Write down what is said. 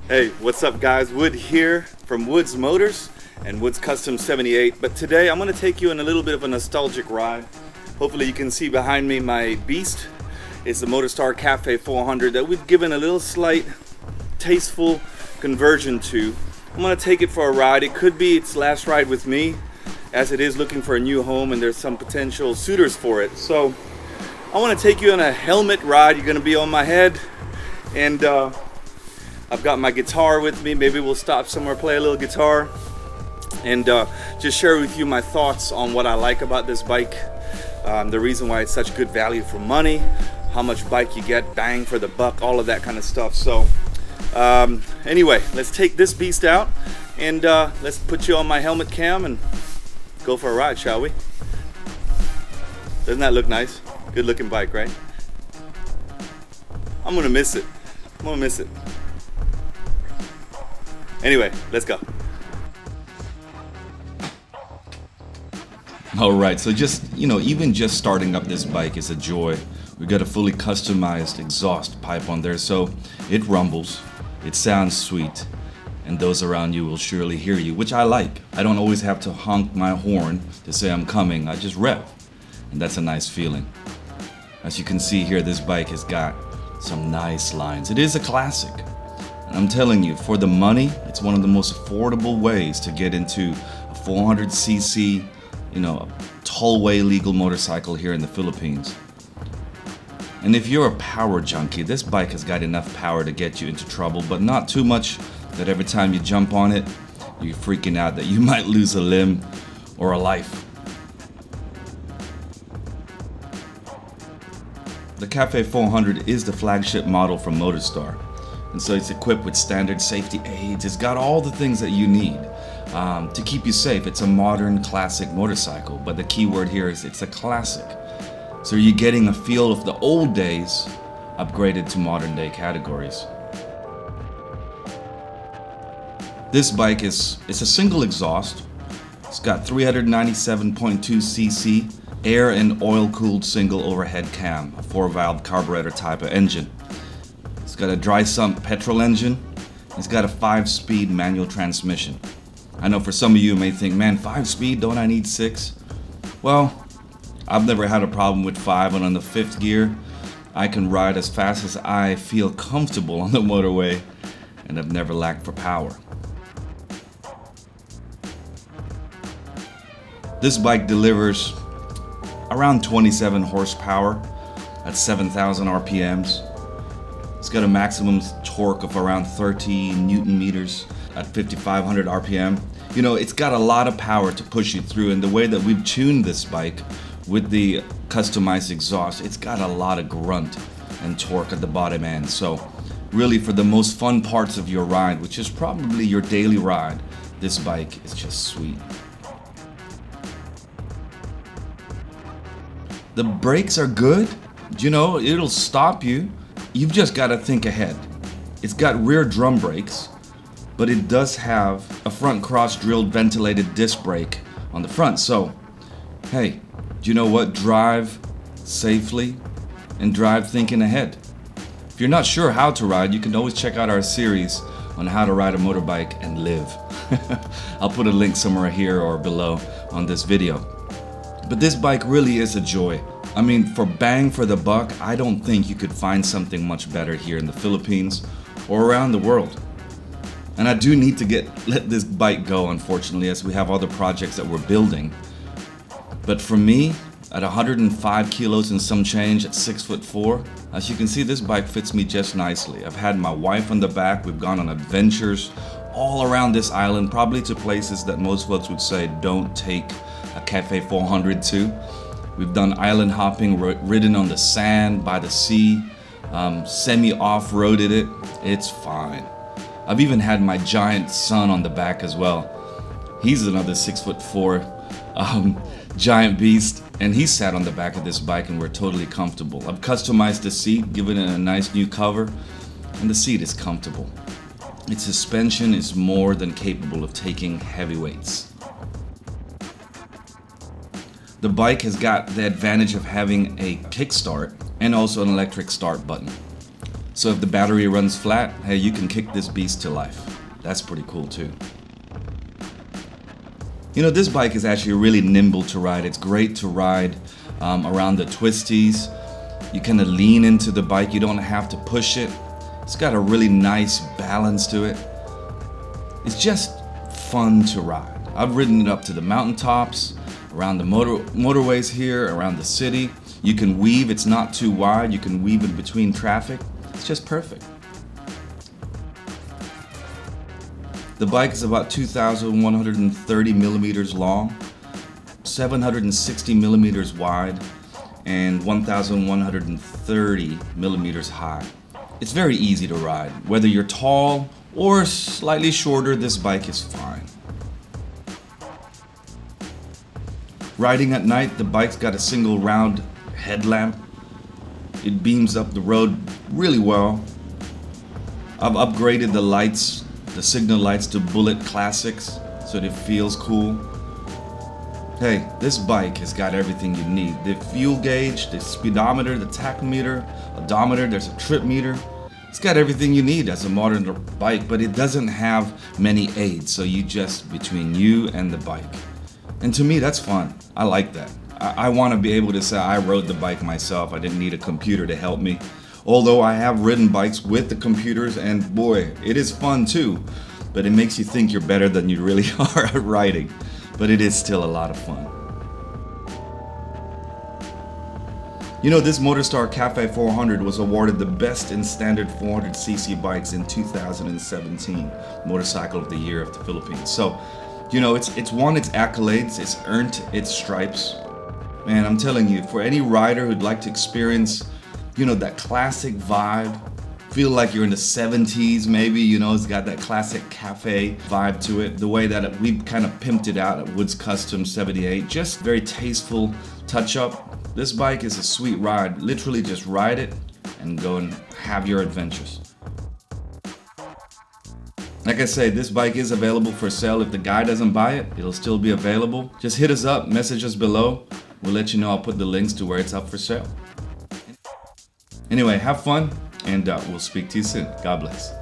Hey, what's up guys? Wood here from Woods Motors and Woods Custom 78. But today I'm going to take you on a little bit of a nostalgic ride. Hopefully you can see behind me my beast. It's the Motorstar Cafe 400 that we've given a little slight tasteful conversion to. I'm going to take it for a ride. It could be its last ride with me, as it is looking for a new home and there's some potential suitors for it. So I want to take you on a helmet ride. You're going to be on my head, and I've got my guitar with me. Maybe we'll stop somewhere, play a little guitar, and just share with you my thoughts on what I like about this bike, the reason why it's such good value for money, how much bike you get, bang for the buck, all of that kind of stuff. So anyway, let's take this beast out and let's put you on my helmet cam and go for a ride, shall we? Doesn't that look nice? Good looking bike, right? I'm gonna miss it. I'm gonna miss it. Anyway, let's go. Alright, so even just starting up this bike is a joy. We got a fully customized exhaust pipe on there, so it rumbles, it sounds sweet, and those around you will surely hear you, which I like. I don't always have to honk my horn to say I'm coming, I just rev, and that's a nice feeling. As you can see here, this bike has got some nice lines. It is a classic. And I'm telling you, for the money, it's one of the most affordable ways to get into a 400cc, tollway legal motorcycle here in the Philippines. And if you're a power junkie, this bike has got enough power to get you into trouble, but not too much that every time you jump on it, you're freaking out that you might lose a limb or a life. The Cafe 400 is the flagship model from Motorstar. And so it's equipped with standard safety aids. It's got all the things that you need to keep you safe. It's a modern classic motorcycle, but the key word here is it's a classic. So you're getting a feel of the old days upgraded to modern day categories. This bike is a single exhaust. It's got 397.2cc air and oil cooled single overhead cam, a 4-valve carburetor type of engine. It's got a dry sump petrol engine. It's got a 5-speed manual transmission. I know for some of you may think, man, 5-speed, don't I need 6? Well, I've never had a problem with 5, and on the 5th gear, I can ride as fast as I feel comfortable on the motorway, and I've never lacked for power. This bike delivers around 27 horsepower at 7,000 RPMs. It's got a maximum torque of around 30 Newton meters at 5,500 RPM. It's got a lot of power to push you through, and the way that we've tuned this bike with the customized exhaust, it's got a lot of grunt and torque at the bottom end. So really, for the most fun parts of your ride, which is probably your daily ride, this bike is just sweet. The brakes are good. It'll stop you. You've just got to think ahead. It's got rear drum brakes, but it does have a front cross-drilled ventilated disc brake on the front. So, hey, do you know what? Drive safely and drive thinking ahead. If you're not sure how to ride, you can always check out our series on how to ride a motorbike and live. I'll put a link somewhere here or below on this video. But this bike really is a joy. I mean, for bang for the buck, I don't think you could find something much better here in the Philippines or around the world. And I do need to let this bike go, unfortunately, as we have other projects that we're building. But for me, at 105 kilos and some change at 6'4", as you can see, this bike fits me just nicely. I've had my wife on the back. We've gone on adventures all around this island, probably to places that most folks would say don't take a Cafe 400 to. We've done island hopping, ridden on the sand, by the sea, semi-off-roaded it. It's fine. I've even had my giant son on the back as well. He's another 6'4", giant beast, and he sat on the back of this bike and we're totally comfortable. I've customized the seat, given it a nice new cover, and the seat is comfortable. Its suspension is more than capable of taking heavy weights. The bike has got the advantage of having a kickstart and also an electric start button. So if the battery runs flat, hey, you can kick this beast to life. That's pretty cool too. You know, this bike is actually really nimble to ride. It's great to ride around the twisties. You kind of lean into the bike. You don't have to push it. It's got a really nice balance to it. It's just fun to ride. I've ridden it up to the mountaintops, around the motorways here, around the city. You can weave, it's not too wide. You can weave in between traffic. It's just perfect. The bike is about 2,130 millimeters long, 760 millimeters wide, and 1,130 millimeters high. It's very easy to ride. Whether you're tall or slightly shorter, this bike is fine. Riding at night, the bike's got a single round headlamp. It beams up the road really well. I've upgraded the lights, the signal lights, to bullet classics so that it feels cool. Hey, this bike has got everything you need. The fuel gauge, the speedometer, the tachometer, odometer, there's a trip meter. It's got everything you need as a modern bike, but it doesn't have many aids, so you just between you and the bike. And to me, that's fun. I like that. I want to be able to say I rode the bike myself. I didn't need a computer to help me. Although I have ridden bikes with the computers, and boy, it is fun too. But it makes you think you're better than you really are at riding. But it is still a lot of fun. You know, this Motorstar Cafe 400 was awarded the best in standard 400cc bikes in 2017 Motorcycle of the Year of the Philippines. So, you know, it's won its accolades, it's earned its stripes. Man, I'm telling you, for any rider who'd like to experience, you know, that classic vibe, feel like you're in the 70s maybe, you know, it's got that classic cafe vibe to it. The way that we kind of pimped it out at Woods Custom 78, just very tasteful touch up. This bike is a sweet ride. Literally just ride it and go and have your adventures. Like I say, this bike is available for sale. If the guy doesn't buy it, it'll still be available. Just hit us up, message us below. We'll let you know. I'll put the links to where it's up for sale. Anyway, have fun, and we'll speak to you soon. God bless.